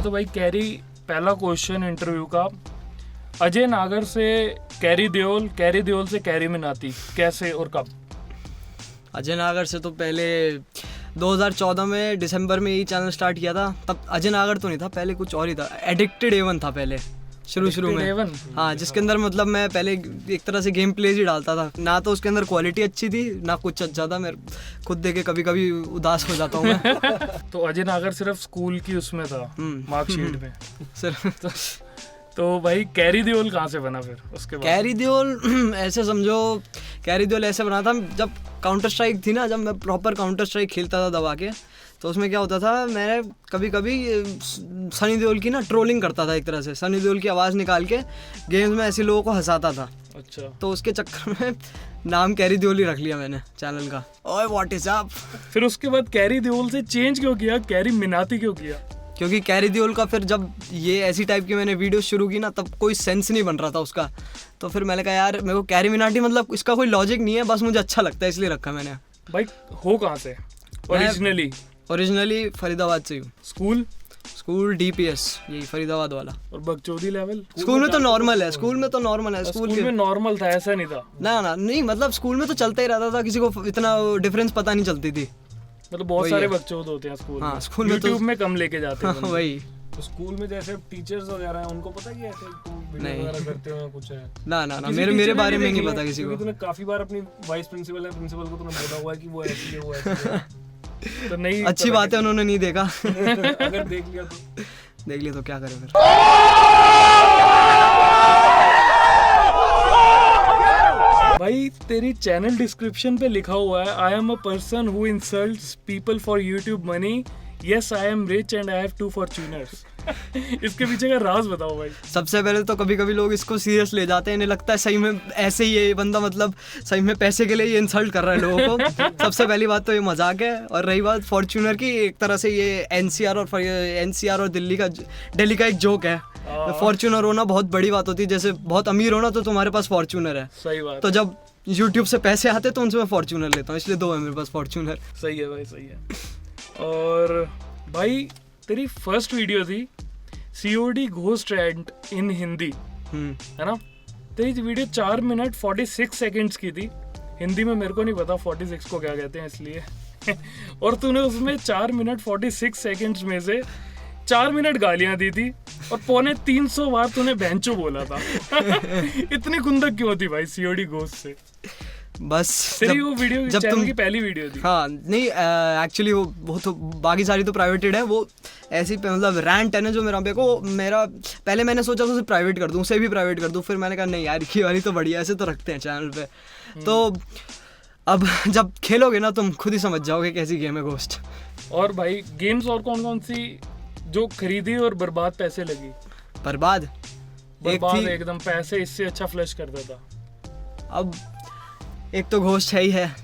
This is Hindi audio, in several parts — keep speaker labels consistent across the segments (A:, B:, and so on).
A: तो भाई कैरी, पहला क्वेश्चन इंटरव्यू का, अजय नागर से कैरी देओल से कैरी मिनाती, कैसे और कब?
B: अजय नागर से तो पहले 2014 में दिसंबर में यही चैनल स्टार्ट किया था। तब अजय नागर तो नहीं था, पहले कुछ और ही था, एडिक्टेड एवन था पहले शुरू में। हाँ, जिसके अंदर मतलब मैं पहले एक तरह से गेम प्लेज ही डालता था, ना तो उसके अंदर क्वालिटी अच्छी थी ना कुछ अच्छा था। मैं खुद देख के कभी कभी उदास हो जाता हूँ मैं।
A: तो अजय नागर सिर्फ स्कूल की उसमें था, मार्कशीट में
B: सिर्फ।
A: तो भाई कैरी देओल कहाँ से बना फिर उसके बाद?
B: कैरी देओल ऐसे समझो, कैरी देओल ऐसे बना था जब काउंटर स्ट्राइक थी ना, जब मैं प्रॉपर काउंटर स्ट्राइक खेलता था दबा के, तो उसमें क्या होता था, मैं कभी कभी सनी देओल की ना ट्रोलिंग करता था, एक तरह से सनी देओल की आवाज़ निकाल के गेम्स में ऐसे लोगों को हंसाता था।
A: अच्छा।
B: तो उसके चक्कर में नाम कैरी देओल ही रख लिया मैंने चैनल का। ओए व्हाट इज अप।
A: फिर उसके बाद कैरी देओल से चेंज क्यों किया, कैरी मिनाती क्यों किया?
B: क्योंकि कैरी देओल का फिर जब ये ऐसी टाइप की मैंने वीडियो शुरू की ना, तब कोई सेंस नहीं बन रहा था उसका। तो फिर मैंने कहा यार मेरे को कैरी मिनाटी मतलब इसका कोई लॉजिक नहीं है, बस मुझे अच्छा लगता है इसलिए रखा मैंने।
A: भाई हो कहाँ से
B: ओरिजिनली फरीदाबाद से हूँ। स्कूल DPS यही फरीदाबाद वाला।
A: और बकचोदी लेवल?
B: स्कूल में तो नॉर्मल है, स्कूल में
A: नॉर्मल था, ऐसा नहीं था
B: ना नहीं, मतलब स्कूल में तो चलता ही रहता था, किसी को इतना डिफरेंस पता नहीं चलती थी।
A: मतलब बहुत सारे बकचोद होते हैं स्कूल
B: हाँ,
A: में,
B: स्कूल में
A: YouTube में कम लेके जाते हैं।
B: वही
A: तो स्कूल में जैसे टीचर्स वगैरह हैं, उनको पता है ऐसे वीडियो वगैरह करते हो कुछ है?
B: ना मेरे बारे में नहीं पता किसी को।
A: तूने काफी बार अपनी वाइस प्रिंसिपल को तूने बोला हुआ है कि वो ऐसी है, वो ऐसी है। तो नहीं,
B: अच्छी बात है उन्होंने नहीं देखा।
A: अगर देख लिया तो
B: क्या करें फिर।
A: भाई तेरी चैनल डिस्क्रिप्शन पे लिखा हुआ है, I am a person who insults people for YouTube money, yes I am rich and I have 2 फॉर्च्यूनर्स। इसके पीछे का राज बताओ भाई।
B: सबसे पहले तो कभी कभी लोग इसको सीरियस ले जाते हैं, इन्हें लगता है सही में ऐसे ही है ये बंदा, मतलब सही में पैसे के लिए ये इंसल्ट कर रहा है लोगों को। सबसे पहली बात तो ये मजाक है। और रही बात फॉर्च्यूनर की, एक तरह से ये NCR और दिल्ली का एक जोक है। फॉर्च्यूनर होना बहुत बड़ी बात होती है, जैसे बहुत अमीर होना तो तुम्हारे पास फॉर्च्यूनर है।
A: सही बात।
B: तो जब यूट्यूब से पैसे आते तो उनसे मैं फॉर्च्यूनर लेता हूँ, इसलिए 2 है मेरे पास फॉर्च्यूनर।
A: सही है भाई, सही है। और भाई तेरी फर्स्ट वीडियो थी COD घोस्ट रैंट इन हिंदी, है ना? तेरी वीडियो 4 मिनट 46 सेकंड्स की थी। हिंदी में मेरे को नहीं पता 46 को क्या कहते हैं, इसलिए। और तूने उसमें 4 मिनट 46 सेकंड्स में से 4 मिनट गालियां दी थी और 350 बार तूने बेंचो बोला था। इतनी खुंदक क्यों थी भाई COD घोस्ट से?
B: बस
A: तेरी वो वीडियो जब चैनल की पहली वीडियो थी।
B: हाँ नहीं, एक्चुअली वो तो बाकी सारी तो प्राइवेटेड है, वो ऐसी मतलब रैंट है ना जो मेरा पहले मैंने सोचा उसे प्राइवेट कर दूँ, उसे भी प्राइवेट कर दूँ, फिर मैंने कहा नहीं यार ये वाली तो बढ़िया, ऐसे तो रखते हैं चैनल पे। तो अब जब खेलोगे ना तुम खुद ही समझ जाओगे कैसी गेम है घोस्ट।
A: और भाई गेम्स और कौन सी जो खरीदी और बर्बाद पैसे लगी?
B: बर्बाद
A: एकदम पैसे इससे अच्छा फ्लश करता था।
B: अब एक तो घोस्ट है ही है,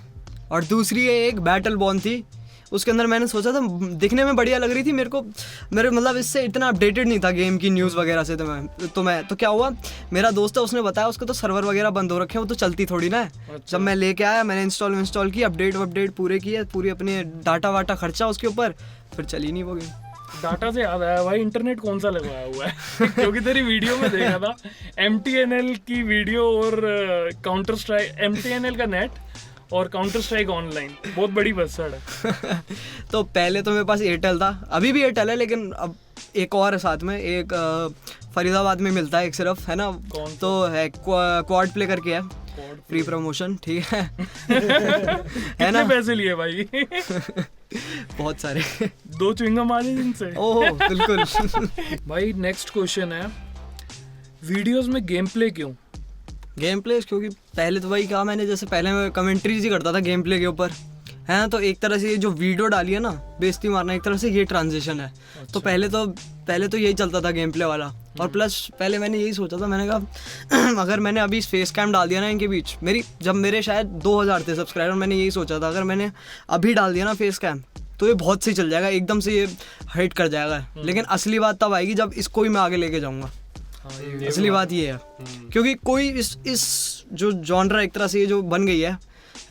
B: और दूसरी है एक बैटल बॉर्न थी, उसके अंदर मैंने सोचा था दिखने में बढ़िया लग रही थी मेरे मतलब इससे इतना अपडेटेड नहीं था गेम की न्यूज़ वगैरह से। तो क्या हुआ, मेरा दोस्त है उसने बताया उसके तो सर्वर वगैरह बंद हो रखे हैं, वो तो चलती थोड़ी ना है। अच्छा। जब मैं लेके आया मैंने इंस्टॉल की, अपडेट पूरे किए, पूरी अपनी डाटा वाटा खर्चा उसके ऊपर, फिर चली नहीं वो गेम।
A: डाटा से याद आया भाई, इंटरनेट कौन सा लगवाया हुआ है? क्योंकि तेरी वीडियो में देखा था MTNL की वीडियो और काउंटर स्ट्राइक, MTNL का नेट और काउंटर स्ट्राइक ऑनलाइन, बहुत बड़ी बसड़ है।
B: तो पहले तो मेरे पास एयरटेल था, अभी भी एयरटेल है, लेकिन अब एक और है साथ में, एक फरीदाबाद में मिलता है एक सिर्फ, है ना? तो है क्वाड प्ले करके है, फ्री प्रमोशन, ठीक है। है ना?
A: पैसे लिए भाई?
B: बहुत सारे,
A: 2 च्युइंगम आ जाए इनसे।
B: ओह बिल्कुल।
A: भाई नेक्स्ट क्वेश्चन है, वीडियोस में गेम प्ले क्यों?
B: गेम प्ले क्योंकि पहले तो भाई कहा मैंने, जैसे पहले मैं कमेंट्रीज ही करता था गेम प्ले के ऊपर, है ना? तो एक तरह से ये जो वीडियो डाली है ना, बेइज्जती मारना, एक तरह से ये ट्रांजिशन है। अच्छा। तो पहले तो यही चलता था गेम प्ले वाला, और प्लस पहले मैंने यही सोचा था, मैंने कहा अगर मैंने अभी फेस कैम डाल दिया ना इनके बीच, जब मेरे शायद 2000 थे सब्सक्राइबर, मैंने यही सोचा था अगर मैंने अभी डाल दिया ना फेस कैम तो ये बहुत सही चल जाएगा, एकदम से ये हाइट कर जाएगा। लेकिन असली बात तब आएगी जब इसको ही मैं आगे लेके जाऊँगा। असली बात ये है, क्योंकि कोई इस जो जॉनरा एक तरह से ये जो बन गई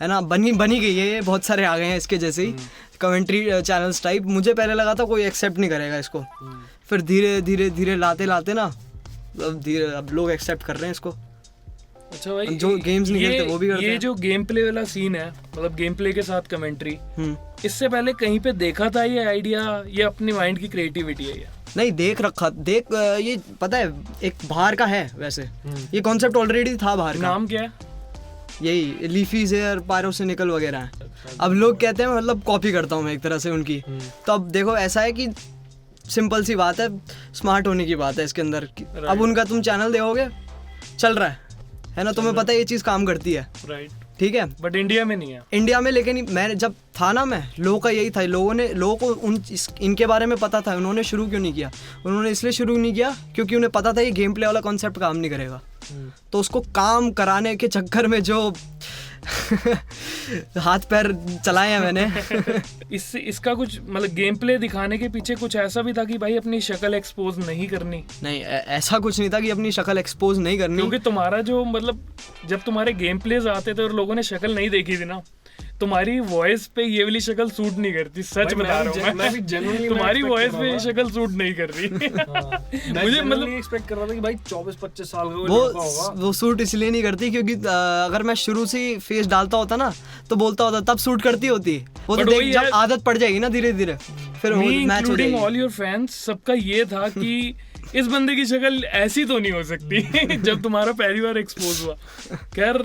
B: है ना, बनी गई है, ये बहुत सारे आ गए हैं इसके जैसे ही कमेंट्री चैनल्स टाइप। मुझे पहले लगा था कोई एक्सेप्ट नहीं करेगा इसको, फिर धीरे धीरे धीरे लाते लाते ना अब लोग एक्सेप्ट कर रहे हैं इसको।
A: अच्छा भाई,
B: जो गेम्स नहीं खेलते वो भी करते
A: ये
B: हैं।
A: जो गेम प्ले वाला सीन है, मतलब गेम प्ले के साथ कमेंट्री,
B: हम्म।
A: इससे पहले कहीं पे देखा था ये आइडिया, ये अपनी माइंड की क्रिएटिविटी है ये?
B: नहीं ये पता है एक बाहर का है वैसे, ये कॉन्सेप्ट ऑलरेडी था बाहर का।
A: नाम क्या है?
B: यही लीफी ज़ेयर, पायरोसिनिकल वगैरह है। अब लोग कहते हैं मतलब कॉपी करता हूँ मैं एक तरह से उनकी। तो अब देखो ऐसा है कि सिंपल सी बात है, स्मार्ट होने की बात है इसके अंदर। अब उनका तुम चैनल देखोगे चल रहा है ना, तुम्हें पता है ये चीज़ काम करती है,
A: राइट,
B: ठीक है।
A: बट इंडिया में नहीं है।
B: इंडिया में लेकिन मैं जब था ना, मैं लोगों का यही था, लोगों को इनके बारे में पता था, उन्होंने शुरू क्यों नहीं किया? उन्होंने इसलिए शुरू नहीं किया क्योंकि उन्हें पता था ये गेम प्ले वाला कॉन्सेप्ट काम नहीं करेगा। तो उसको काम कराने के चक्कर में जो हाथ पैर चलाए हैं मैंने
A: इसका कुछ मतलब गेम प्ले दिखाने के पीछे कुछ ऐसा भी था कि भाई अपनी शक्ल एक्सपोज नहीं करनी?
B: नहीं, ऐसा कुछ नहीं था कि अपनी शक्ल एक्सपोज नहीं करनी।
A: क्योंकि तुम्हारा जो मतलब जब तुम्हारे गेम प्लेज आते थे और लोगों ने शक्ल नहीं देखी थी ना, तुम्हारी वॉइस पे ये वाली शक्ल सूट नहीं करती। सच बता रहा हूँ मैं तुम्हारी वॉइस पे ये शक्ल सूट नहीं कर रही। मुझे मतलब
C: एक्सपेक्ट कर रहा था कि भाई 24-25 साल का लड़का होगा।
B: वो सूट इसलिए नहीं करती क्योंकि अगर मैं शुरू से फेस डालता होता ना तो बोलता होता तब सूट करती होती। वो तो देख जब आदत पड़ जाएगी ना धीरे धीरे फिर मैच हो जाएगी।
A: ऑल योर फैंस सबका ये था कि इस बंदे की शक्ल ऐसी तो नहीं हो सकती जब तुम्हारा पहली बार एक्सपोज हुआ। खैर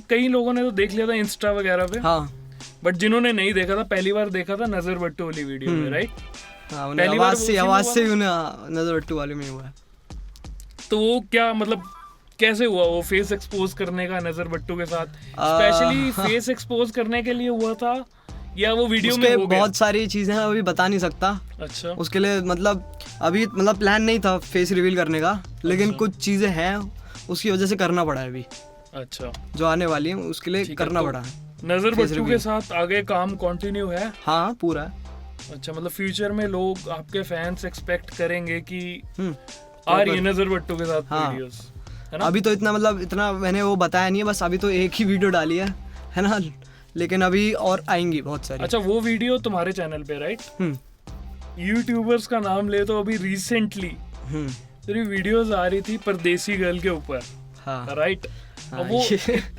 A: कई लोगों ने तो देख लिया था इंस्टा वगैरह पे।
B: हाँ,
A: बट जिन्होंने नहीं देखा था, पहली बार देखा था नजर बट्टू वाली वीडियो में, राइट?
B: हाँ, उन्हें आवाज से उन्हें नजर बट्टू वाले में हुआ।
A: तो वो क्या मतलब कैसे हुआ वो फेस एक्सपोज करने का नजर बट्टू के साथ? स्पेशली फेस एक्सपोज करने के लिए हुआ था या वो वीडियो में हो गया?
B: बहुत सारी चीजें हैं, अभी बता नहीं सकता।
A: अच्छा,
B: उसके लिए मतलब अभी मतलब प्लान नहीं था फेस रिवील करने का, लेकिन कुछ चीजें हैं उसकी वजह से करना पड़ा है अभी।
A: अच्छा,
B: जो आने वाली है उसके लिए करना पड़ा है।
A: नजर बट्टू के साथ आगे काम कंटिन्यू है?
B: हाँ, पूरा।
A: अच्छा, मतलब फ्यूचर में लोग आपके फैंस एक्सपेक्ट करेंगे कि आ रही है नजर बट्टू के साथ वीडियोस, है ना?
B: अभी तो इतना मैंने वो बताया नहीं है, बस अभी तो एक ही वीडियो डाली है ना, लेकिन अभी और आएंगी बहुत सारी।
A: अच्छा, वो वीडियो तुम्हारे चैनल पे, राइट? यूट्यूबर्स का नाम ले तो अभी रिसेंटली तेरी वीडियोस आ रही थी परदेसी गर्ल के ऊपर, राइट? अब वो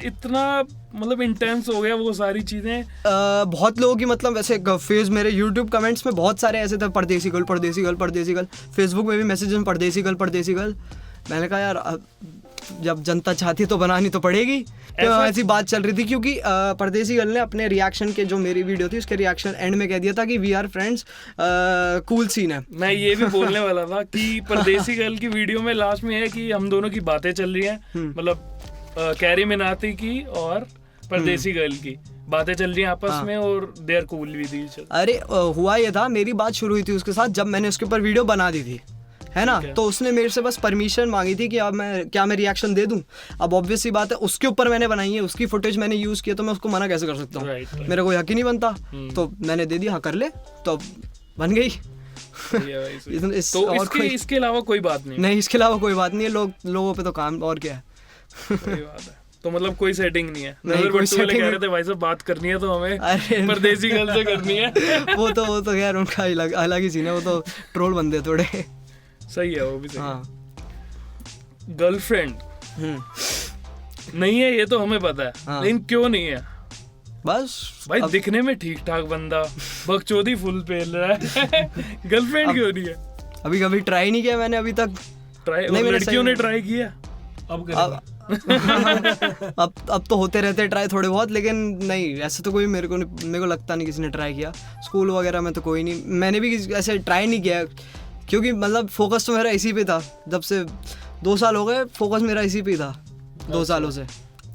A: इतना मतलब इंटेंस हो गया वो सारी चीजें।
B: बहुत लोगों की मतलब ऐसे फेस मेरे यूट्यूब कमेंट्स में बहुत सारे ऐसे थे, परदेसी गर्ल परदेसी गर्ल परदेसी गर्ल। फेसबुक में भी मैसेज में परदेसी गर्ल परदेसी गर्ल। मैंने कहा यार जब जनता चाहती तो बनानी तो पड़ेगी। तो ऐसी बात चल रही थी क्योंकि परदेसी गर्ल ने अपने रिएक्शन के जो मेरी वीडियो थी उसके रिएक्शन एंड में कह दिया था कि we are friends, cool scene है।
A: मैं ये भी बोलने वाला था कि परदेसी गर्ल की वीडियो में लास्ट में है कि हम दोनों की बातें चल रही हैं, मतलब कैरी मिनाती की और परदेसी गर्ल की बातें चल रही हैं आपस में और they are cool with each other.
B: अरे हुआ ये था, मेरी बात शुरू हुई थी उसके साथ जब मैंने उसके ऊपर वीडियो बना दी थी, है ना? तो उसने मेरे से बस परमिशन मांगी थी कि अब मैं रिएक्शन दे दूं। अब ऑब्वियस सी बात है उसके ऊपर मैंने बनाई है, उसकी फुटेज मैंने यूज किया, तो मैं उसको मना कैसे कर सकता हूँ? मेरा कोई हक ही नहीं बनता। तो मैंने दे दिया, हाँ कर ले, तो बन गई।
A: तो इसके अलावा कोई बात नहीं?
B: इसके अलावा कोई बात नहीं है। लोगों पे तो काम और क्या है।
A: सही बात है। तो मतलब कोई सेटिंग नहीं है? नजर बट्टू वाले कह रहे थे भाई साहब बात करनी है तो हमें परदेसी गर्ल से करनी है।
B: वो तो खैर उनका अलग ही सीन है, वो तो ट्रोल बंदे थोड़े।
A: सही है, वो भी सही है। गर्लफ्रेंड नहीं है ये तो हमें पता है, लेकिन क्यों नहीं है?
B: बस
A: भाई दिखने में ठीक ठाक बंदा, बकचोदी फुल पेल रहा है, गर्लफ्रेंड क्यों नहीं है?
B: अभी कभी ट्राई नहीं किया मैंने अभी तक।
A: लड़कियों ने ट्राई किया?
B: अब तो होते रहते ट्राई थोड़े बहुत, लेकिन नहीं ऐसे तो कोई मेरे को लगता नहीं किसी ने ट्राई किया। स्कूल वगैरह में तो कोई नहीं, मैंने भी ऐसे ट्राई नहीं किया क्योंकि मतलब फोकस तो मेरा इसी पे था। जब से 2 साल हो गए फोकस मेरा इसी पे था, 2 सालों से।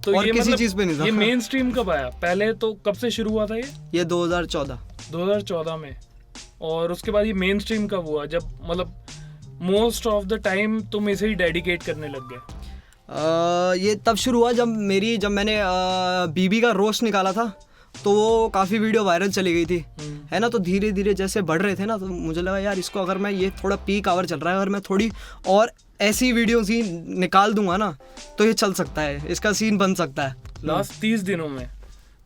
A: तो
B: और
A: ये
B: किसी
A: मतलब
B: चीज पे नहीं था।
A: ये मेन स्ट्रीम कब आया? पहले तो कब से शुरू हुआ था ये?
B: 2014
A: में। और उसके बाद ये मेन स्ट्रीम कब हुआ, जब मतलब मोस्ट ऑफ द टाइम तुम इसे ही डेडिकेट करने लग गए?
B: ये तब शुरू हुआ जब मैंने बीबी का रोस्ट निकाला था, तो वो काफ़ी वीडियो वायरल चली गई थी, है ना? तो धीरे धीरे जैसे बढ़ रहे थे ना, तो मुझे लगा यार इसको अगर मैं, ये थोड़ा पीक आवर चल रहा है, अगर मैं थोड़ी और ऐसी वीडियो ही निकाल दूंगा ना तो ये चल सकता है, इसका सीन बन सकता है।
A: लास्ट 30 दिनों में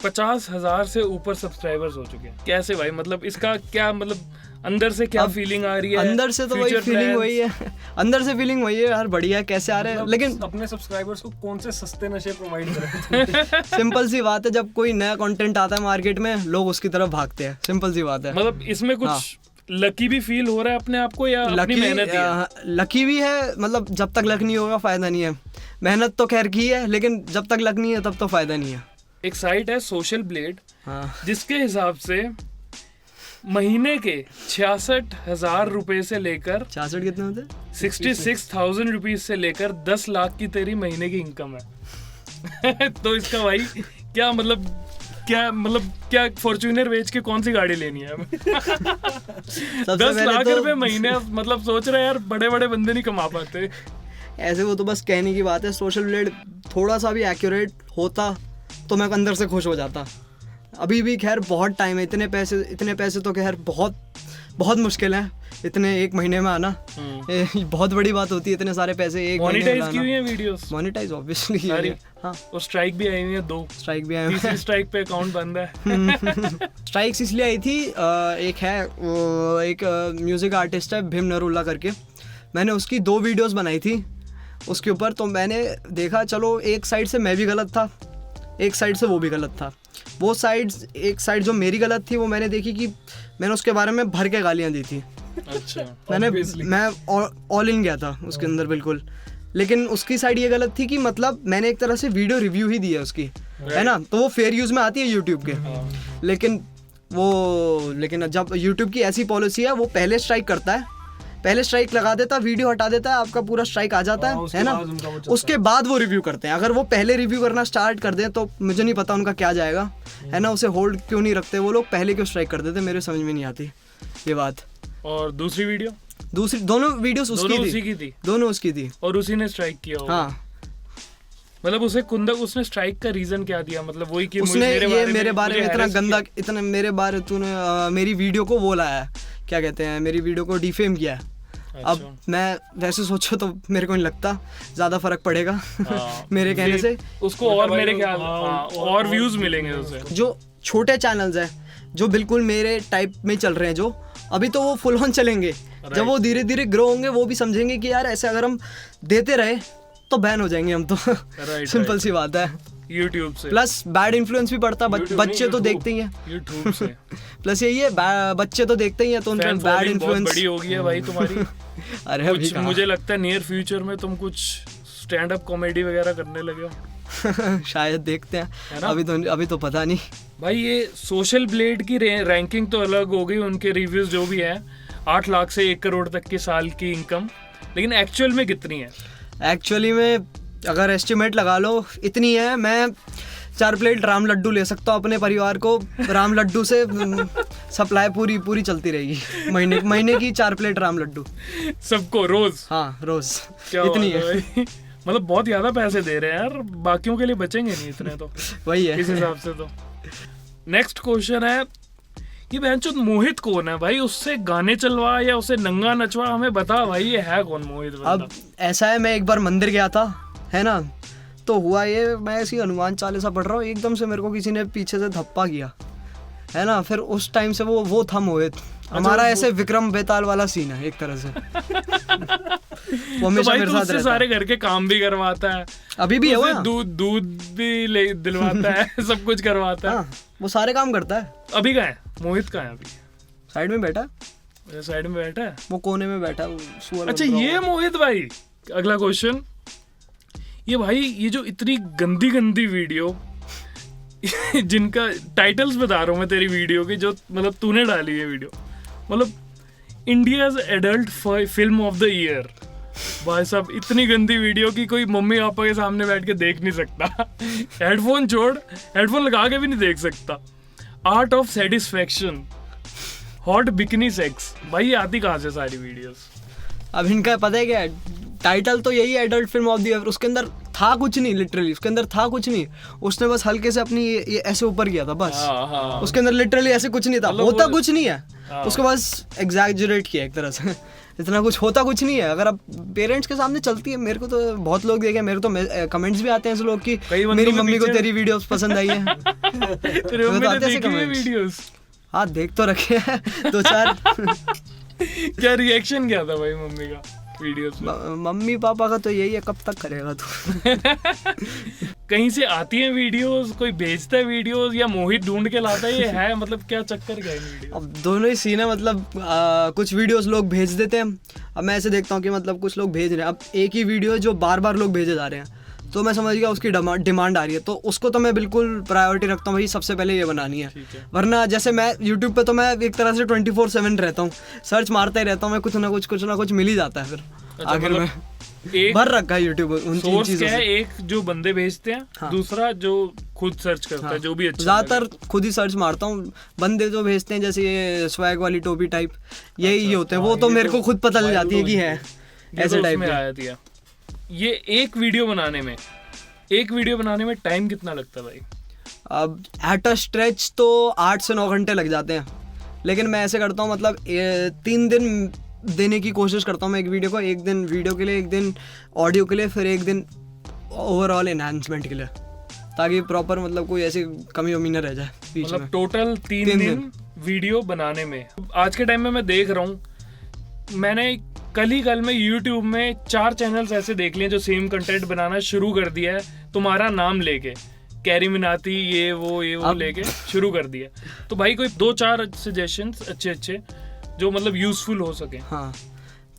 A: 50,000 से ऊपर सब्सक्राइबर्स हो चुके हैं। कैसे भाई? मतलब इसका क्या मतलब अंदर से क्या फीलिंग आ रही है?
B: अंदर से तो वही
A: Future
B: फीलिंग
A: plans?
B: वही है, अंदर से फीलिंग वही है यार, बढ़िया है, कैसे आ रहे हैं, लेकिन
C: अपने सब्सक्राइबर्स को कौन से सस्ते नशे प्रोवाइड करें?
B: सिंपल सी बात है, जब कोई नया कंटेंट आता है मार्केट में लोग उसकी तरफ भागते हैं, सिंपल सी बात है।
A: मतलब इसमें कुछ
B: हाँ।
A: लकी भी फील हो रहा है अपने आप को या अपनी मेहनत ही है?
B: लकी भी है, मतलब जब तक लक नहीं होगा फायदा नहीं है, मेहनत तो खैर की है, लेकिन जब तक लक नहीं है तब तो फायदा नहीं है।
A: एक साइट है सोशल ब्लेड,
B: हाँ
A: जिसके हिसाब से महीने के 66,000 रुपए से लेकर
B: 66 कितने होते?
A: 66,000 रुपीज से लेकर 10 लाख की तेरी महीने की इनकम है। तो इसका भाई क्या मतलब क्या फॉर्च्यूनर बेच के कौन सी गाड़ी लेनी है? 10 लाख रुपए महीने, मतलब सोच रहे हैं यार, बड़े बड़े बंदे नहीं कमा पाते
B: ऐसे। वो तो बस कहने की बात है, सोशल ब्लेड थोड़ा सा भी एक्यूरेट होता तो मैं अंदर से खुश हो जाता। अभी भी खैर बहुत टाइम है, इतने पैसे तो खैर बहुत मुश्किल है इतने एक महीने में आना। बहुत बड़ी बात होती है इतने सारे पैसे एक महीने में
A: मोनेटाइज की हुई है वीडियोस?
B: मोनेटाइज ऑब्वियसली
A: सारी?
B: हाँ,
A: और स्ट्राइक भी आई हुई है 2
B: स्ट्राइक भी आए
A: तीसरी स्ट्राइक पे अकाउंट बंद है।
B: स्ट्राइक्स इसलिए आई थी, एक है वो एक म्यूज़िक आर्टिस्ट है भीम नरूला करके, मैंने उसकी 2 वीडियोस बनाई थी उसके ऊपर। तो मैंने देखा चलो एक साइड से मैं भी गलत था, एक साइड से वो भी गलत था। वो साइड्स, एक साइड जो मेरी गलत थी वो मैंने देखी कि मैंने उसके बारे में भर के गालियाँ दी थी।
A: अच्छा,
B: मैं ऑल इन गया था उसके अंदर बिल्कुल। लेकिन उसकी साइड ये गलत थी कि मतलब मैंने एक तरह से वीडियो रिव्यू ही दी है उसकी, है ना, तो वो फेयर यूज़ में आती है यूट्यूब के। लेकिन जब यूट्यूब की ऐसी पॉलिसी है, वो पहले स्ट्राइक करता है, पहले स्ट्राइक लगा देता है, वीडियो हटा देता है, आपका पूरा स्ट्राइक आ जाता है ना, उसके बाद वो रिव्यू करते हैं। अगर वो पहले रिव्यू करना स्टार्ट कर दें तो मुझे नहीं पता उनका क्या जाएगा, है ना, उसे होल्ड क्यों नहीं रखते वो लोग, पहले क्यों स्ट्राइक कर देते, मेरे समझ में नहीं आती ये बात।
A: और दूसरी वीडियो?
B: दोनों वीडियोस उसकी थी, दोनों उसकी थी,
A: और उसी ने स्ट्राइक किया होगा।
B: हाँ,
A: मतलब उसने स्ट्राइक का रीजन क्या दिया? मतलब वही कि
B: उसने मेरे बारे में इतना गंदा, इतना मेरे बारे तूने मेरी वीडियो को वो लाया है, क्या कहते हैं, मेरी वीडियो को डिफेम किया है।
A: अच्छा।
B: अब मैं वैसे सोचो तो मेरे को नहीं लगता ज़्यादा फर्क पड़ेगा मेरे कहने से
A: उसको, और मेरे ख्याल और व्यूज मिलेंगे उसे।
B: जो छोटे चैनल्स हैं जो बिल्कुल मेरे टाइप में चल रहे हैं, जो अभी तो वो फुल ऑन चलेंगे, जब वो धीरे धीरे ग्रो होंगे वो भी समझेंगे कि यार ऐसे अगर हम देते रहे तो बैन हो जाएंगे हम तो। सिंपल सी बात है।
A: यूट्यूब से
B: प्लस बैड इन्फ्लुएंस भी पड़ता है, बच्चे तो देखते ही हैं
A: यूट्यूब से।
B: प्लस यही है, बच्चे तो देखते ही हैं, तो उन पर बैड इन्फ्लुएंस
A: बड़ी हो गई है भाई तुम्हारी।
B: अरे अभी
A: मुझे लगता है नियर फ्यूचर में तुम कुछ स्टैंड अप कॉमेडी वगैरह करने लगे हो।
B: शायद देखते हैं, अभी तो पता नहीं
A: भाई। ये सोशल ब्लेड की रैंकिंग तो अलग हो गई, उनके रिव्यूज जो भी है 8 लाख से 1 करोड़ तक की साल की इनकम, लेकिन एक्चुअल में कितनी है?
B: एक्चुअली में अगर एस्टिमेट लगा लो इतनी है, मैं 4 प्लेट राम लड्डू ले सकता हूँ अपने परिवार को, राम लड्डू से सप्लाई पूरी चलती रहेगी, महीने की 4 प्लेट राम लड्डू
A: सबको रोज?
B: हाँ रोज,
A: क्या
B: इतनी है।
A: मतलब बहुत ज्यादा पैसे दे रहे हैं यार, बाकियों के लिए बचेंगे नहीं इतने तो।
B: वही है
A: इस हिसाब से तो। नेक्स्ट क्वेश्चन है, ये बहनचोद मोहित कौन है भाई? उससे गाने चलवा या उसे नंगा नचवा, हमें बता भाई, ये है कौन मोहित बंदा?
B: अब ऐसा है, मैं एक बार मंदिर गया था, है ना, तो हुआ ये, मैं ऐसी हनुमान चालीसा पढ़ रहा हूँ, एकदम से मेरे को किसी ने पीछे से धप्पा किया, है ना, फिर उस टाइम से वो था मोहित। हमारा ऐसे विक्रम बेताल वाला सीन है एक तरह से। वो हमेशा मेरे साथ रहता है,
A: सारे घर के काम भी करवाता है,
B: अभी भी है वो,
A: दूध भी दिलवाता है, सब कुछ करवाता है।
B: वो सारे काम करता है।
A: अभी कहाँ है मोहित? कहाँ है अभी?
B: साइड में बैठा है,
A: साइड में बैठा है,
B: वो कोने में बैठा है।
A: अच्छा ये मोहित भाई। अगला क्वेश्चन, ये भाई ये जो इतनी गंदी वीडियो जिनका टाइटल्स बता रहा हूँ मैं तेरी वीडियो की, जो मतलब तूने डाली है वीडियो, मतलब India's adult film of the year. भाई साहब इतनी गंदी वीडियो की कोई मम्मी पापा के सामने बैठ के देख नहीं सकता। हेडफोन छोड़, हेडफोन लगा के भी नहीं देख सकता। Art of satisfaction, hot bikini sex, भाई ये आती कहाँ से सारी वीडियोस?
B: अब इनका पता है क्या, टाइटल तो यही है adult film of the year, उसके अंदर था कुछ नहीं, लिटरली उसके अंदर था कुछ नहीं, उसने बस हल्के से अपनी ये ऐसे ऊपर किया था बस। उसके अंदर लिटरली ऐसे कुछ नहीं था, होता कुछ नहीं है, उसको बस एग्जैजरेट किया एक तरह से। इतना कुछ होता कुछ नहीं है। अगर अब पेरेंट्स के सामने चलती है, मेरे को तो बहुत लोग देखे, मेरे तो कमेंट्स भी आते हैं ऐसे लोग की मेरी मम्मी को तेरी वीडियोस पसंद आई है।
A: तेरी मम्मी ने देखी है वीडियोस?
B: हाँ देख तो रखे हैं 2-4।
A: क्या रिएक्शन क्या था भाई मम्मी का वीडियोस में?
B: मम्मी पापा का तो यही है, कब तक करेगा तू।
A: कहीं से आती है वीडियोस, कोई भेजता है वीडियोस या मोहित ढूंढ के लाता है, ये है मतलब क्या चक्कर क्या है इन वीडियो?
B: अब दोनों ही सीन है, मतलब कुछ वीडियोस लोग भेज देते हैं। अब मैं ऐसे देखता हूँ कि मतलब कुछ लोग भेज रहे हैं, अब एक ही वीडियो जो बार बार लोग भेजे जा रहे हैं, तो मैं समझ गया उसकी डिमांड आ रही है, तो उसको तो मैं बिल्कुल प्रायोरिटी रखता हूँ, भाई सबसे पहले ये बनानी है।
A: ठीक है।
B: वरना जैसे मैं यूट्यूब पे तो मैं एक तरह से 24/7 रहता हूँ, सर्च मारता ही रहता हूँ मैं, कुछ ना कुछ मिल ही जाता है फिर। आखिर में
A: एक
B: भर रखा है यूट्यूब उन
A: सोर्स
B: चीज़ों
A: क्या है,
B: से।
A: एक जो बंदे भेजते हैं,
B: हाँ।
A: दूसरा जो खुद सर्च करता है, जो भी अच्छा
B: ज़्यादातर खुद ही सर्च मारता हूँ, बंदे जो भेजते हैं जैसे ये स्वैग वाली टोपी टाइप, यही होते हैं वो, तो मेरे को खुद पता चल जाती है कि है ऐसे टाइप
A: में
B: के।
A: आया था। ये एक वीडियो बनाने में टाइम कितना लगता है भाई?
B: अब एट अ स्ट्रेच तो 8 से 9 घंटे लग जाते हैं, लेकिन मैं ऐसे करता हूँ मतलब 3 दिन देने की कोशिश करता हूँ मैं एक वीडियो को, एक दिन वीडियो के लिए, एक दिन ऑडियो के लिए, फिर एक दिन ओवरऑल एनहांसमेंट के लिए, ताकि प्रॉपर मतलब कोई ऐसी कमी वमी न रह जाए बीच में।
A: मतलब टोटल 3 दिन वीडियो बनाने में। आज के टाइम में मैं देख रहा हूँ, मैंने कल में YouTube में 4 चैनल्स ऐसे देख लिए जो सेम कंटेंट बनाना शुरू कर दिया है, तुम्हारा नाम लेके, कैरी मिनाती ये वो लेके शुरू कर दिया। तो भाई कोई 2-4 सजेशंस अच्छे जो मतलब यूजफुल हो सके।
B: हाँ,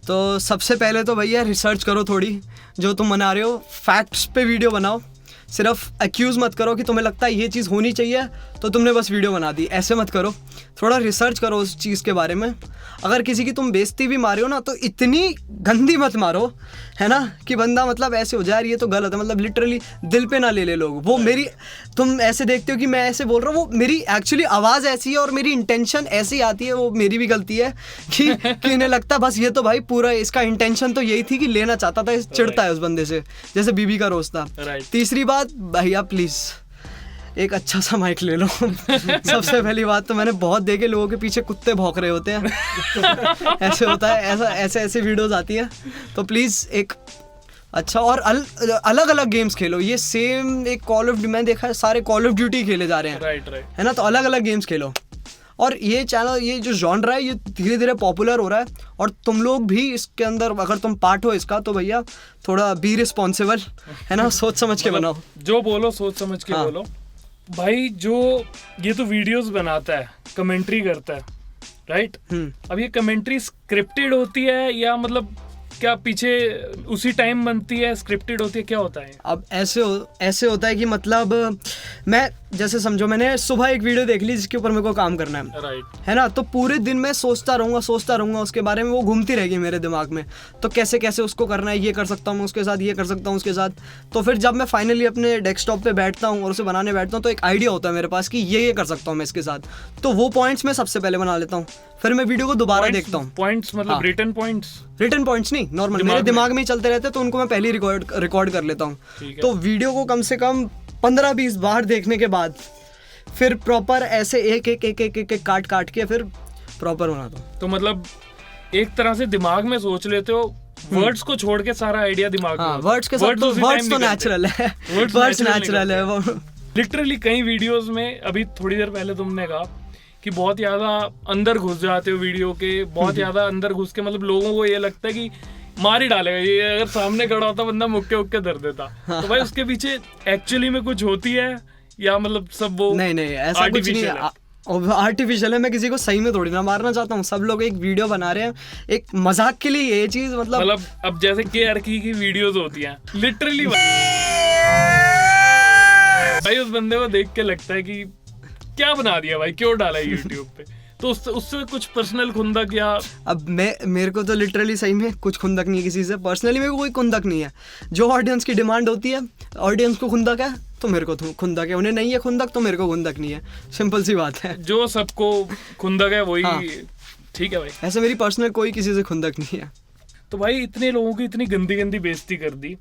B: तो सबसे पहले तो भैया रिसर्च करो थोड़ी, जो तुम बना रहे हो फैक्ट्स पे वीडियो बनाओ, सिर्फ एक्यूज़ मत करो कि तुम्हें लगता है ये चीज़ होनी चाहिए तो तुमने बस वीडियो बना दी, ऐसे मत करो। थोड़ा रिसर्च करो उस चीज़ के बारे में। अगर किसी की तुम बेइज्जती भी मारे हो ना, तो इतनी गंदी मत मारो, है ना, कि बंदा मतलब ऐसे हो जाए ये तो गलत है, मतलब लिटरली दिल पे ना ले लोग। वो मेरी, तुम ऐसे देखते हो कि मैं ऐसे बोल रहा हूँ, वो मेरी एक्चुअली आवाज़ ऐसी है और मेरी इंटेंशन ऐसी आती है, वो मेरी भी गलती है कि इन्हें लगता बस ये तो भाई पूरा इसका इंटेंशन तो यही थी कि लेना चाहता था, चिढ़ता है उस बंदे से, जैसे बीबी का रोज था। तीसरी बात भैया प्लीज़ एक अच्छा सा माइक ले लो। सबसे पहली बात तो मैंने बहुत देखे लोगों के पीछे कुत्ते भौंक रहे होते हैं। ऐसे होता है, ऐसे वीडियोस आती हैं, तो प्लीज़ एक अच्छा और अलग अलग गेम्स खेलो। ये सेम एक कॉल ऑफ ड्यूटी, मैंने देखा है सारे कॉल ऑफ ड्यूटी खेले जा रहे हैं,
A: राइट
B: है ना, तो अलग अलग गेम्स खेलो। और ये चैनल, ये जो जॉनरा है, ये धीरे धीरे पॉपुलर हो रहा है, और तुम लोग भी इसके अंदर अगर तुम पार्ट हो इसका, तो भैया थोड़ा बी रिस्पॉन्सिबल, है ना, सोच समझ के बनाओ।
A: जो बोलो सोच समझ के बोलो भाई। जो ये तो वीडियोस बनाता है, कमेंट्री करता है, राइट? अब ये कमेंट्री स्क्रिप्टेड होती है या मतलब क्या पीछे उसी टाइम बनती है, स्क्रिप्टेड होती है, क्या होता है?
B: अब ऐसे होता है कि मतलब मैं जैसे समझो मैंने सुबह एक वीडियो देख ली जिसके ऊपर मेरे को काम करना है,
A: राइट,
B: है ना, तो पूरे दिन मैं सोचता रहूँगा उसके बारे में, वो घूमती रहेगी मेरे दिमाग में, तो कैसे कैसे उसको करना है, ये कर सकता हूँ उसके साथ, ये कर सकता हूँ उसके साथ। तो फिर जब मैं फाइनली अपने डेस्कटॉप पे बैठता हूँ और उसे बनाने बैठता हूँ, तो एक आइडिया होता है मेरे पास कि ये कर सकता हूँ मैं इसके साथ, तो वो पॉइंट्स मैं सबसे पहले बना लेता हूँ, फिर मैं वीडियो को दोबारा देखता हूँ।
A: पॉइंट्स मतलब रिटन पॉइंट्स
B: नहीं, नॉर्मल मेरे दिमाग में ही चलते रहते हैं, तो उनको मैं पहले रिकॉर्ड कर लेता हूँ। तो वीडियो को कम से कम 15-20 बार देखने के बाद फिर प्रॉपर ऐसे एक काट के फिर प्रॉपर बनाता हूँ।
A: तो मतलब एक तरह से दिमाग में सोच लेते हो, वर्ड्स को छोड़ के सारा आइडिया दिमाग में।
B: वर्ड्स के साथ, वर्ड्स तो नेचुरल है, वर्ड्स नेचुरल है वो।
A: लिटरली कई वीडियोस में, अभी थोड़ी देर पहले तुमने कहा कि बहुत ज्यादा अंदर घुस जाते हो वीडियो के, बहुत ज्यादा अंदर घुस के मतलब लोगों को ये लगता है कि मार ही डालेगा ये, अगर सामने खड़ा होता बंदा मुक्के धर देता। तो भाई उसके पीछे एक्चुअली में कुछ होती है या मतलब सब वो
B: नहीं ऐसा कुछ नहीं है, आर्टिफिशियल है। मैं किसी को सही में थोड़ी ना मारना चाहता हूँ, सब लोग एक वीडियो बना रहे हैं एक मजाक के लिए, ये चीज मतलब
A: अब जैसे KR की वीडियोस होती हैं, लिटरली भाई उस बंदे को देख के लगता है कि क्या बना दिया भाई, क्यों डाला है यूट्यूब पे, तो उससे कुछ पर्सनल खुंदक या। अब
B: मेरे को तो लिटरली सही में कुछ खुंदक नहीं है किसी से, पर्सनली मेरे को कोई खुंदक नहीं है। जो ऑडियंस की डिमांड होती है, ऑडियंस को खुंदक है तो मेरे को खुंदक है, उन्हें नहीं है खुंदक तो मेरे को खुंदक नहीं है, सिंपल सी बात है।
A: जो सबको खुंदक है वही ठीक है भाई,
B: ऐसे मेरी पर्सनल कोई किसी से खुंदक नहीं है।
A: तो भाई इतने लोगों की इतनी गंदी बेइज्जती कर दी,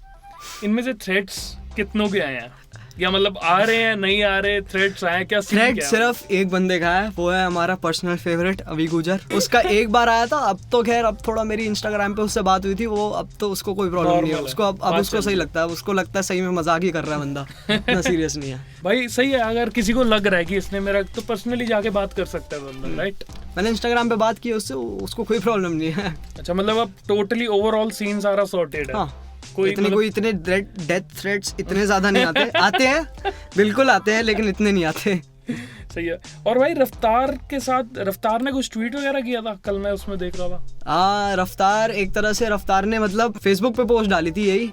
A: इनमें से थ्रेट्स कितनों के आए हैं? या मतलब आ रहे हैं नहीं आ रहे, थ्रेड्स आए क्या? scene
B: थ्रेड
A: क्या है?
B: सिर्फ एक बंदे का है, वो है हमारा पर्सनल फेवरेट अभी गुजर। उसका एक बार आया था, अब तो खैर अब थोड़ा मेरी इंस्टाग्राम पे उससे बात हुई थी, वो अब तो उसको कोई प्रॉब्लम नहीं है,
A: Normal है,
B: उसको अब
A: बात
B: उसको
A: चल
B: सही
A: रही
B: लगता है, उसको लगता है सही में मजाक ही कर रहा है बंदा, इतना सीरियस नहीं है।
A: भाई सही है, अगर किसी को लग रहा है कि इसने मेरा, तो पर्सनली जाके बात कर सकता है बंदा, राइट?
B: मैंने इंस्टाग्राम पे बात की उससे, उसको कोई प्रॉब्लम नहीं है।
A: अच्छा, मतलब अब टोटली ओवरऑल सीन सारा सॉर्टेड है।
B: हाँ,
A: कोई
B: कोई इतने डेथ थ्रेट्स इतने ज्यादा नहीं आते, आते हैं बिल्कुल आते हैं, लेकिन इतने नहीं आते।
A: सही है। और भाई रफ्तार के साथ, रफ्तार ने कुछ ट्वीट वगैरह किया था कल, मैं उसमें देख रहा था।
B: रफ्तार एक तरह से, रफ्तार ने मतलब फेसबुक पे पोस्ट डाली थी यही,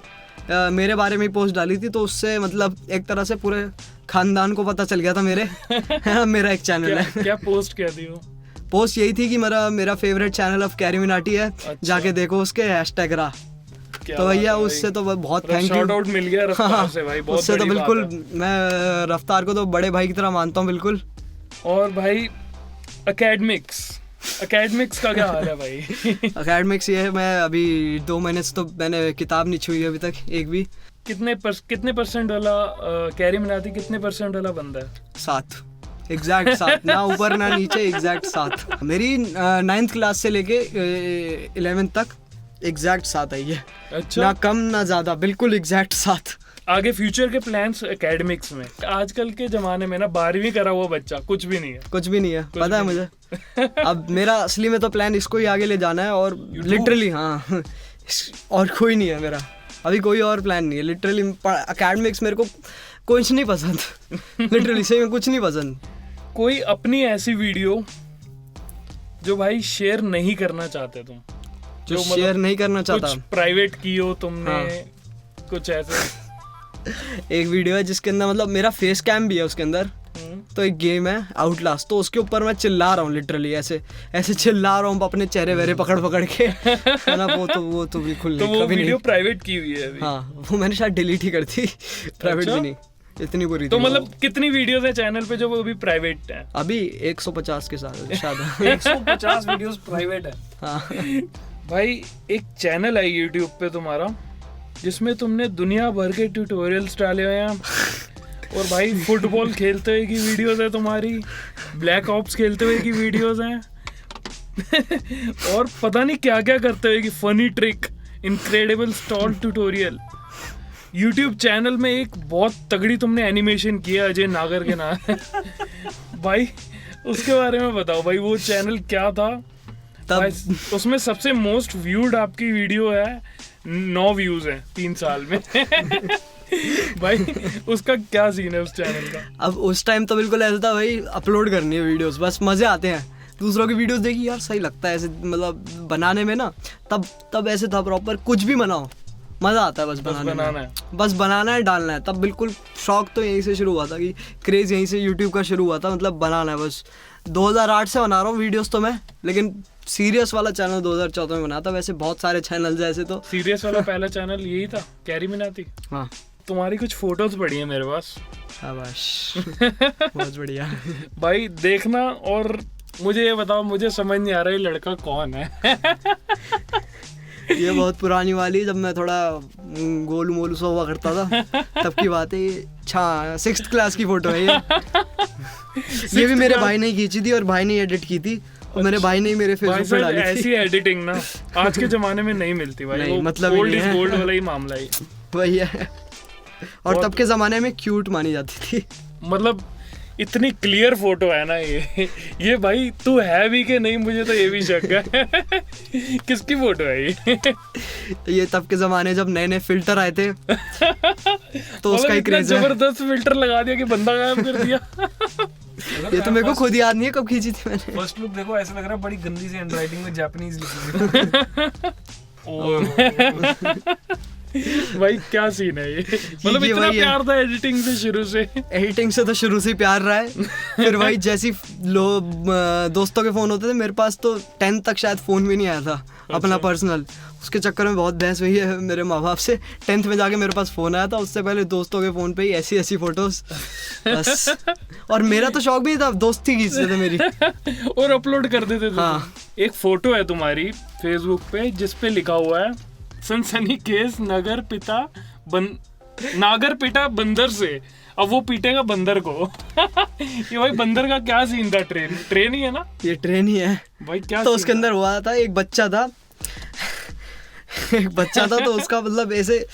B: मेरे बारे में ही पोस्ट डाली थी, तो उससे मतलब एक तरह से पूरे खानदान को पता चल गया था मेरे मेरा एक चैनल है।
A: क्या पोस्ट क्या थी वो?
B: पोस्ट यही थी कि मेरा favourite channel of carry Minati है, जाके देखो उसके हैशटैग रहा। तो भैया उससे तो बहुत थैंक यू,
A: शॉट आउट मिल गया रफ्तार से भाई, बहुत
B: उससे तो
A: बड़ी
B: बिल्कुल
A: बात है।
B: मैं रफ्तार को तो बड़े भाई की तरह मानता हूँ बिल्कुल।
A: और भाई एकेडमिक्स का क्या हाल है भाई?
B: एकेडमिक्स ये है, मैं अभी 2 महीने से तो मैंने किताब नहीं छुई अभी तक एक भी।
A: कितने परसेंट वाला कैरी मिनाती, कितने परसेंट वाला बंदा है?
B: 7 एग्जैक्ट 7, ना ऊपर ना नीचे, एग्जैक्ट 7। मेरी 9th क्लास से लेके 11th तक एग्जैक्ट 7 आई है।
A: अच्छा,
B: ना कम ना ज्यादा, बिल्कुल एग्जैक्ट 7।
A: आगे फ्यूचर के प्लान्स एकेडमिक्स में? आजकल के जमाने में ना 12वीं करा हुआ बच्चा कुछ भी नहीं है।
B: कुछ भी नहीं है, पता है मुझे। अब मेरा असली में तो प्लान इसको ही आगे ले जाना है, और लिटरली हाँ और कोई नहीं है मेरा अभी, कोई और प्लान नहीं है लिटरली। एकेडमिक्स मेरे को कुछ नहीं पसंद लिटरली सही में कुछ नहीं पसंद।
A: कोई अपनी ऐसी वीडियो जो भाई शेयर नहीं करना चाहते तुम,
B: जो
A: मतलब
B: शेयर नहीं करना चाहता,
A: कुछ प्राइवेट की हो तुमने?
B: हाँ।
A: कुछ ऐसे
B: एक वीडियो है जिसके अंदर मतलब मेरा फेस कैम भी है उसके अंदर। तो एक गेम है आउटलास्ट, तो उसके ऊपर मैं चिल्ला रहा हूँ लिटरली, ऐसे ऐसे चिल्ला रहा हूँ अपने चेहरे वेरे पकड़ पकड़ के है ना। वो तो बिल्कुल
A: तो
B: नहीं,
A: वो
B: कभी
A: वीडियो
B: नहीं।
A: प्राइवेट की हुई है अभी?
B: हाँ, वो मैंने शायद डिलीट ही कर दी, प्राइवेट
A: अच्छा?
B: भी नहीं, इतनी बुरी
A: तो
B: थी
A: मतलब
B: वो।
A: कितनी वीडियोस है चैनल पे जो वो अभी प्राइवेट है?
B: अभी 150 के साथ शायद
C: 150 वीडियोस प्राइवेट है।
B: हाँ।
A: भाई एक चैनल है यूट्यूब पे तुम्हारा जिसमें तुमने दुनिया भर के ट्यूटोरियल्स डाले हुए हैं, और भाई फुटबॉल खेलते हुए की वीडियोस है तुम्हारी, ब्लैक ऑप्स खेलते हुए की वीडियोस हैं और पता नहीं क्या क्या करते हुए की funny trick, incredible stall tutorial. YouTube channel में एक बहुत तगड़ी तुमने एनिमेशन किया अजय नागर के नाम भाई उसके बारे में बताओ भाई, वो चैनल क्या था? भाई, उसमें सबसे मोस्ट व्यूड आपकी वीडियो है, 9 व्यूज हैं 3 साल में भाई उसका क्या सीन है उस चैनल का?
B: अब उस टाइम तो बिल्कुल ऐसा था भाई, अपलोड करनी है वीडियोस, बस मजे आते हैं। दूसरों की वीडियोस देखी यार सही लगता है ऐसे, मतलब बनाने में ना, तब ऐसे था प्रॉपर, कुछ भी बनाओ मजा आता है, बस बनाना है, बस बनाना है, डालना है। तब बिल्कुल शौक तो यहीं से शुरू हुआ था, कि क्रेज यहीं से यूट्यूब का शुरू हुआ था, मतलब बनाना है बस। 2008 से बना रहा हूँ वीडियोस तो मैं, लेकिन सीरियस वाला चैनल 2014 में बना था। वैसे बहुत सारे चैनल ऐसे तो
A: सीरियस वाला पहला चैनल यही था, कैरी मिनाती।
B: हाँ,
A: तुम्हारी कुछ फोटोज पड़ी है मेरे पास,
B: शाबाश बहुत बढ़िया
A: भाई देखना। और मुझे ये बताओ, मुझे समझ नहीं आ रहा ये लड़का कौन है
B: ये बहुत पुरानी वाली, जब मैं थोड़ा गोलू मोलू सा हुआ करता था तब की बात है। 6th क्लास की फोटो है ये भी मेरे भाई ने खींची थी, और भाई ने एडिट की थी, और मेरे भाई ने ही मेरे
A: भाई
B: फेसबुक पे
A: साहब,
B: डाली थी।
A: ऐसी एडिटिंग ना आज के जमाने में नहीं मिलती भाई,
B: नहीं,
A: वो
B: मतलब ही
A: गोल्ड
B: नहीं
A: इज
B: है।
A: गोल्ड वाला ही मामला है।
B: वही है, और तब के जमाने में क्यूट मानी जाती थी।
A: मतलब इतनी क्लियर फोटो है ना ये भाई तू है भी कि नहीं, मुझे तो ये भी शक है किसकी फोटो है
B: ये तब के जमाने जब नए नए फिल्टर आए थे तो उसका ही
A: इतना
B: क्रेज है।
A: जबरदस्त फिल्टर लगा दिया कि बंदा गायब कर दिया
B: ये तो मेरे को खुद याद नहीं है कब खींची थी मैंने।
C: फर्स्ट लुक देखो, ऐसा लग रहा है बड़ी गंदी सी हैंडराइटिंग में जापानीज लिखी है
A: भाई क्या सीन है ये, मतलब
B: ये
A: इतना
B: वही है।
A: प्यार था एडिटिंग से शुरू से।
B: एडिटिंग से तो शुरू से ही प्यार रहा है, फिर भाई जैसी दोस्तों के फोन होते थे, मेरे पास तो 10th तक शायद फोन भी नहीं आया था अपना पर्सनल, उसके चक्कर में बहुत बहस हुई है मेरे माँ बाप से। 10th में जाके मेरे पास फोन आया था, उससे पहले दोस्तों के फोन पे ही ऐसी ऐसी फोटोज बस। और मेरा तो शौक भी था, दोस्त ही खींचते थे मेरी
A: और अपलोड कर देते थे।
B: हाँ।
A: एक फोटो है तुम्हारी फेसबुक पे जिसपे लिखा हुआ है सनसनी केस नागर पिटा बंदर से अब वो पीटेगा बंदर को। ये भाई बंदर का क्या सीन था? ट्रेन ही है ना?
B: ये ट्रेन ही है
A: भाई क्या
B: तो
A: scene
B: उसके
A: था?
B: अंदर हुआ था, एक बच्चा था एक बच्चा था तो उसका मतलब ऐसे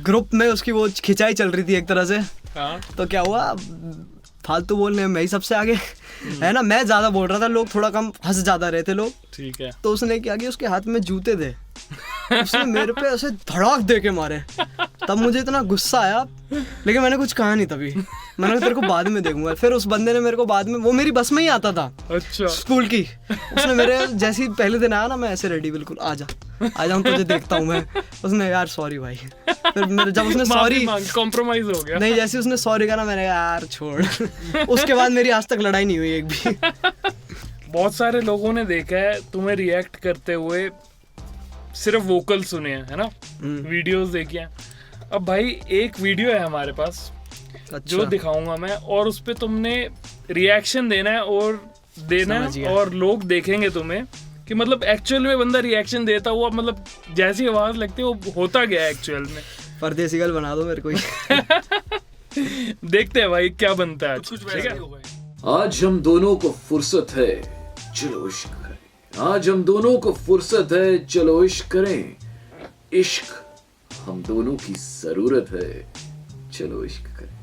B: ग्रुप में उसकी वो खिंचाई चल रही थी एक तरह से।
A: हाँ
B: तो क्या हुआ, फालतू बोलने में मैं ही सबसे आगे, है ना, मैं ज्यादा बोल रहा था, लोग थोड़ा कम हंस ज्यादा रहे थे लोग।
A: ठीक है।
B: तो उसने क्या किया, उसके हाथ में जूते थे, उसने मेरे पे ऐसे धड़ाक दे के मारे। तब मुझे इतना गुस्सा आया, लेकिन मैंने कुछ कहा नहीं तभी। मैंने कहा तेरे को बाद में देखूंगा। फिर उस बंदे ने मेरे को बाद में, वो मेरी बस में ही आता था
A: अच्छा
B: स्कूल की, उसने मेरे जैसे ही पहले दिन आया ना, मैं ऐसे रेडी बिल्कुल आ जाऊँ तुझे देखता हूँ मैं। उसने यार सॉरी भाई। फिर मेरे जब उसने सॉरी,
A: कॉम्प्रोमाइज हो गया।
B: नहीं जैसे उसने सॉरी कहा ना, मैंने कहा यार छोड़। उसके बाद मेरी आज तक लड़ाई नहीं हुई एक भी।
A: बहुत सारे लोगों ने देखा है तुम्हें रिएक्ट करते हुए, सिर्फ वोकल सुने हैं, है ना? वीडियोस देखी हैं। अब भाई एक वीडियो है हमारे पास जो दिखाऊंगा मैं, और उस पे तुमने रिएक्शन देना है और
B: समझ गया।
A: और लोग देखेंगे तुम्हें कि मतलब एक्चुअल में बंदा रिएक्शन देता हुआ, मतलब जैसी आवाज लगती है वो होता गया एक्चुअल में।
B: परदेसी गर्ल बना दो मेरे को ही।
A: देखते हैं भाई क्या बनता है। ठीक है,
D: आज हम दोनों को फुर्सत है, चलो इश्क करें। आज हम दोनों को फुर्सत है, चलो इश्क करें। इश्क हम दोनों की जरूरत है, चलो इश्क करें।